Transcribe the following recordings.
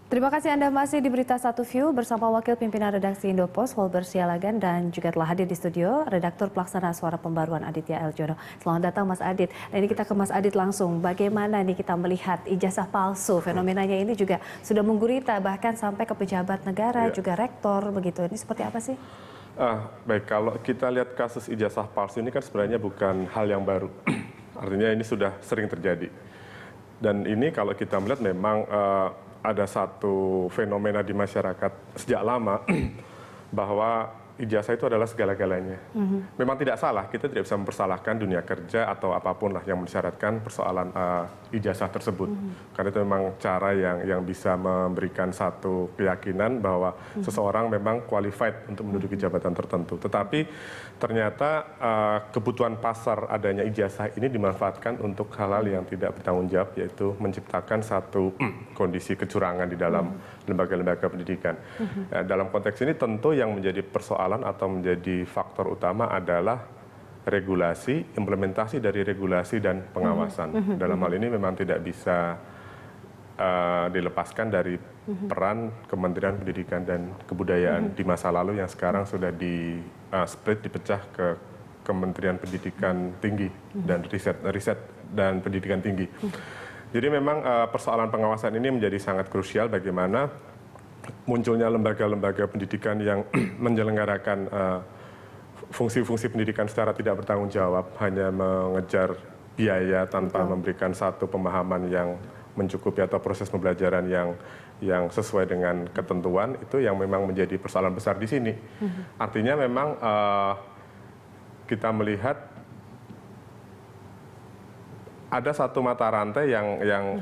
Terima kasih Anda masih di Berita Satu View bersama Wakil Pimpinan Redaksi Indopos, Wolber Sialagan, dan juga telah hadir di studio Redaktur Pelaksana Suara Pembaruan Aditya Eljono. Selamat datang Mas Adit. Nah ini kita ke Mas Adit langsung. Bagaimana nih kita melihat ijazah palsu? Fenomenanya ini juga sudah menggurita bahkan sampai ke pejabat negara, juga rektor begitu. Ini seperti apa sih? Baik, kalau kita lihat kasus ijazah palsu ini kan sebenarnya bukan hal yang baru. Artinya ini sudah sering terjadi. Dan ini kalau kita melihat memang ada satu fenomena di masyarakat sejak lama bahwa ijazah itu adalah segala-galanya. Memang tidak salah, kita tidak bisa mempersalahkan dunia kerja atau apapun lah yang mensyaratkan persoalan ijazah tersebut. Karena itu memang cara yang bisa memberikan satu keyakinan bahwa seseorang memang qualified untuk menduduki jabatan tertentu. Tetapi ternyata kebutuhan pasar adanya ijazah ini dimanfaatkan untuk hal-hal yang tidak bertanggung jawab, yaitu menciptakan satu kondisi kecurangan di dalam lembaga-lembaga pendidikan. Dalam konteks ini tentu yang menjadi persoalan atau menjadi faktor utama adalah regulasi, implementasi dari regulasi dan pengawasan. Dalam hal ini memang tidak bisa dilepaskan dari peran Kementerian Pendidikan dan Kebudayaan di masa lalu yang sekarang sudah di-split, dipecah ke Kementerian Pendidikan Tinggi dan Riset dan Pendidikan Tinggi. Jadi memang persoalan pengawasan ini menjadi sangat krusial bagaimana munculnya lembaga-lembaga pendidikan yang menyelenggarakan fungsi-fungsi pendidikan secara tidak bertanggung jawab, hanya mengejar biaya tanpa memberikan satu pemahaman yang mencukupi atau proses pembelajaran yang sesuai dengan ketentuan, itu yang memang menjadi persoalan besar di sini. Artinya memang kita melihat ada satu mata rantai yang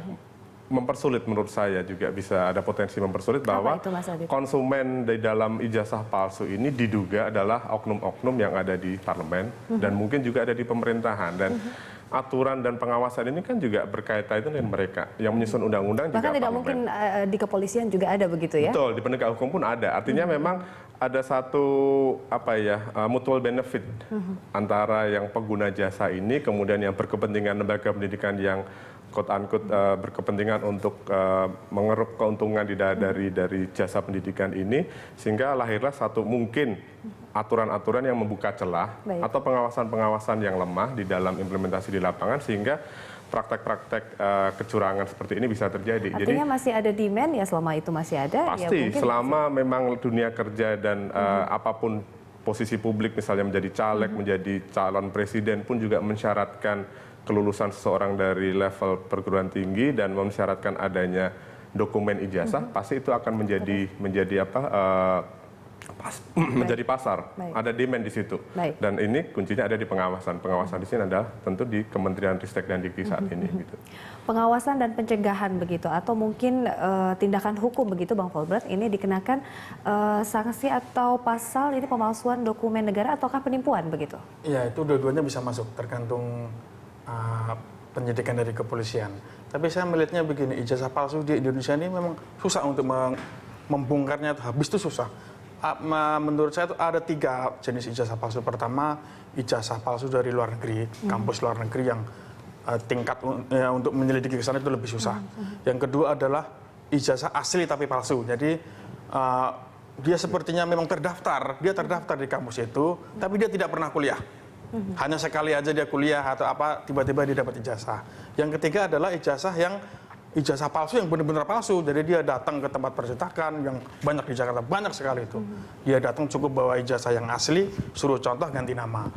mempersulit, menurut saya juga bisa ada potensi mempersulit bahwa konsumen di dalam ijazah palsu ini diduga adalah oknum-oknum yang ada di parlemen dan mungkin juga ada di pemerintahan. Dan aturan dan pengawasan ini kan juga berkaitan dengan mereka yang menyusun undang-undang juga. Bahkan tidak mungkin di kepolisian juga ada begitu ya? Betul, di penegak hukum pun ada. Artinya memang ada satu mutual benefit antara yang pengguna jasa ini kemudian yang berkepentingan lembaga pendidikan yang quote-unquote berkepentingan untuk mengeruk keuntungan dari jasa pendidikan ini, sehingga lahirlah satu mungkin aturan-aturan yang membuka celah atau pengawasan-pengawasan yang lemah di dalam implementasi di lapangan, sehingga praktek-praktek kecurangan seperti ini bisa terjadi. Artinya jadi, masih ada demand ya, selama itu masih ada? Pasti, ya selama memang dunia kerja dan apapun posisi publik, misalnya menjadi caleg, menjadi calon presiden pun juga mensyaratkan kelulusan seseorang dari level perguruan tinggi dan mensyaratkan adanya dokumen ijazah, pasti itu akan menjadi pasar. Ada demand di situ. Dan ini kuncinya ada di pengawasan. Pengawasan di sini adalah tentu di Kementerian Ristek dan Dikti saat ini. Gitu. Pengawasan dan pencegahan begitu, atau mungkin tindakan hukum begitu, Bang Volbert, ini dikenakan sanksi atau pasal ini pemalsuan dokumen negara ataukah penipuan begitu? Iya, itu dua-duanya bisa masuk, tergantung penyidikan dari kepolisian. Tapi saya melihatnya begini, ijazah palsu di Indonesia ini memang susah untuk membongkarnya, habis itu susah. Menurut saya itu ada 3 jenis ijazah palsu. Pertama, ijazah palsu dari luar negeri, kampus luar negeri yang tingkat untuk menyelidiki ke sana itu lebih susah. Yang kedua adalah ijazah asli tapi palsu. Jadi dia sepertinya memang terdaftar di kampus itu, tapi dia tidak pernah kuliah. Hanya sekali aja dia kuliah atau apa, tiba-tiba dia dapat ijazah. Yang ketiga adalah ijazah palsu yang benar-benar palsu. Jadi dia datang ke tempat percetakan yang banyak di Jakarta, banyak sekali itu. Dia datang cukup bawa ijazah yang asli, suruh contoh ganti nama.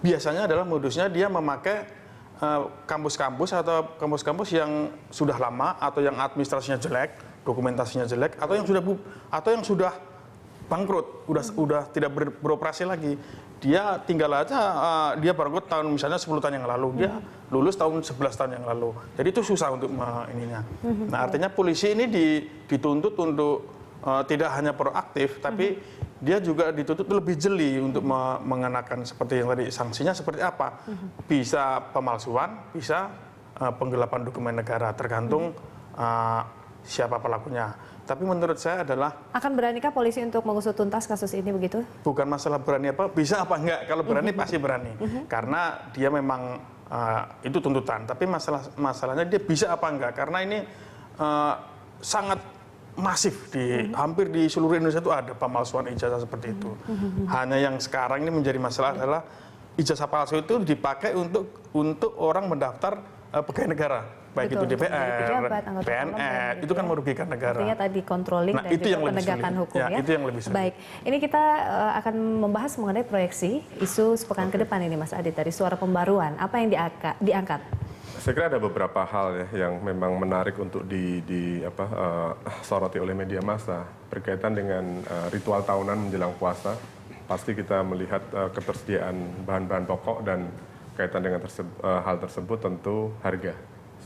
Biasanya adalah modusnya dia memakai kampus-kampus atau kampus-kampus yang sudah lama atau yang administrasinya jelek, dokumentasinya jelek, atau yang sudah bangkrut, udah tidak beroperasi lagi. Dia tinggal aja, dia bangkrut tahun misalnya 10 tahun yang lalu, dia lulus tahun 11 tahun yang lalu. Jadi itu susah untuk ininya. Nah, artinya polisi ini dituntut untuk tidak hanya proaktif, tapi dia juga dituntut lebih jeli untuk mengenakan seperti yang tadi, sanksinya seperti apa. Bisa pemalsuan, bisa penggelapan dokumen negara, tergantung siapa pelakunya. Tapi menurut saya adalah... Akan beranikah polisi untuk mengusut tuntas kasus ini begitu? Bukan masalah berani apa, bisa apa enggak. Kalau berani pasti berani. Karena dia memang itu tuntutan. Tapi masalahnya dia bisa apa enggak. Karena ini sangat masif hampir di seluruh Indonesia itu ada pemalsuan ijazah seperti itu. Hanya yang sekarang ini menjadi masalah adalah ijazah palsu itu dipakai untuk orang mendaftar pegawai negara, baik Betul, itu DPR, pejabat, anggota PNS, parlemen, itu kan merugikan negara. Artinya tadi controlling dan itu juga yang lebih penegakan sulit. hukum Ya, ya. itu yang lebih sulit. Baik, ini kita akan membahas mengenai proyeksi isu sepekan ke depan ini Mas Adit dari Suara Pembaruan. Apa yang diangkat? Saya kira ada beberapa hal ya yang memang menarik untuk soroti oleh media massa berkaitan dengan ritual tahunan menjelang puasa. Pasti kita melihat ketersediaan bahan-bahan pokok dan kaitan dengan hal tersebut tentu harga,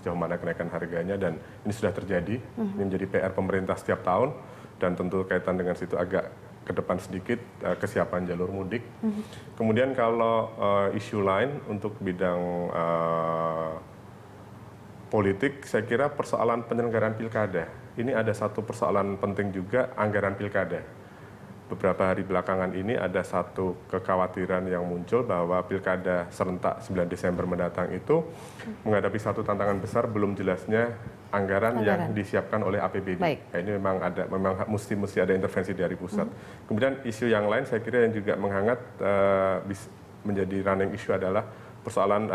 sejauh mana kenaikan harganya, dan ini sudah terjadi. Ini menjadi PR pemerintah setiap tahun, dan tentu kaitan dengan situ agak ke depan sedikit kesiapan jalur mudik. Kemudian kalau isu lain untuk bidang politik, saya kira persoalan penyelenggaraan pilkada. Ini ada satu persoalan penting juga, anggaran pilkada. Beberapa hari belakangan ini ada satu kekhawatiran yang muncul bahwa pilkada serentak 9 Desember mendatang itu menghadapi satu tantangan besar, belum jelasnya anggaran yang disiapkan oleh APBD. Nah, ini memang mesti ada intervensi dari pusat. Kemudian isu yang lain saya kira yang juga menghangat menjadi running issue adalah persoalan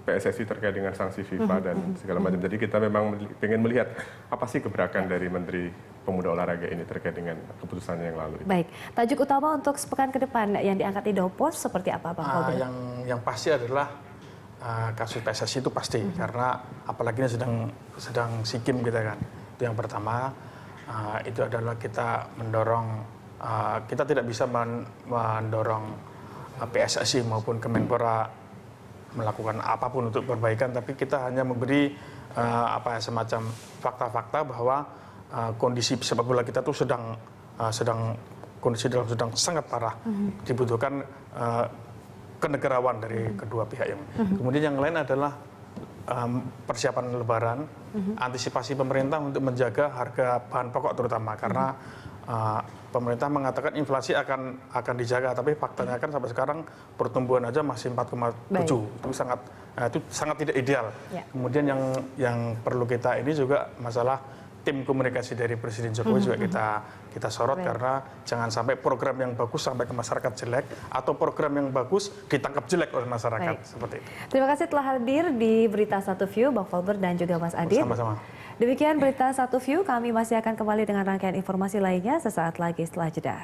PSSI terkait dengan sanksi FIFA dan segala macam. Jadi kita memang ingin melihat apa sih gebrakan dari Menteri Pemuda Olahraga ini terkait dengan keputusannya yang lalu. Baik, tajuk utama untuk sepekan ke depan yang diangkat Indopos seperti apa Bang Holder? Yang pasti adalah kasus PSSI itu pasti, karena apalagi ini sedang SEA Games kita kan. Itu yang pertama, itu adalah kita mendorong, kita tidak bisa mendorong PSSI maupun Kemenpora melakukan apapun untuk perbaikan, tapi kita hanya memberi semacam fakta-fakta bahwa kondisi sepak bola kita tuh sedang sangat parah. Dibutuhkan kenegarawan dari kedua pihak yang. Kemudian yang lain adalah persiapan Lebaran, antisipasi pemerintah untuk menjaga harga bahan pokok terutama, karena pemerintah mengatakan inflasi akan dijaga, tapi faktanya kan sampai sekarang pertumbuhan aja masih 4,7. Itu sangat tidak ideal. Ya. Kemudian yang perlu kita ini juga masalah tim komunikasi dari Presiden Jokowi juga kita sorot. Karena jangan sampai program yang bagus sampai ke masyarakat jelek, atau program yang bagus ditangkap jelek oleh masyarakat. Seperti itu. Terima kasih telah hadir di Berita Satu View, Bang Holder dan juga Mas Adit. Sama-sama. Demikian Berita Satu View, kami masih akan kembali dengan rangkaian informasi lainnya sesaat lagi setelah jeda.